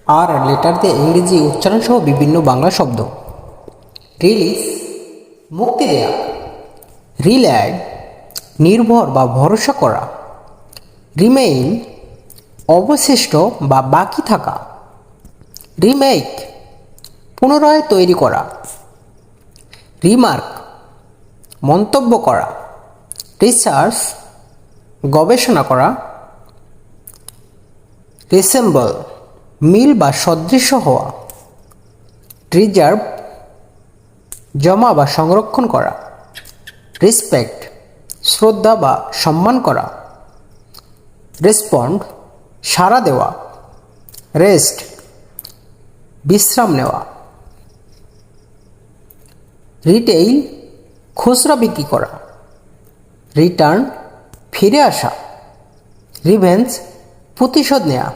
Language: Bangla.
আর লেটার দিয়ে ইংরেজি উচ্চারণ সহ বিভিন্ন বাংলা শব্দ। রিলিজ মুক্তি দেয়া, রিলাই নির্ভর বা ভরসা করা, রিমেইন অবশিষ্ট বা বাকি থাকা, রিমেক পুনরায় তৈরি করা, রিমার্ক মন্তব্য করা, রিসার্চ গবেষণা করা, রিসেম্বল মিল বা সদৃশ্য হওয়া, রিজার্ভ জমা বা সংরক্ষণ করা, রেসপেক্ট শ্রদ্ধা বা সম্মান করা, রেসপন্ড সাড়া দেওয়া, রেস্ট বিশ্রাম নেওয়া, রিটেইল খুচরা বিক্রি করা, রিটার্ন ফিরে আসা, রিভেঞ্জ প্রতিশোধ নেওয়া।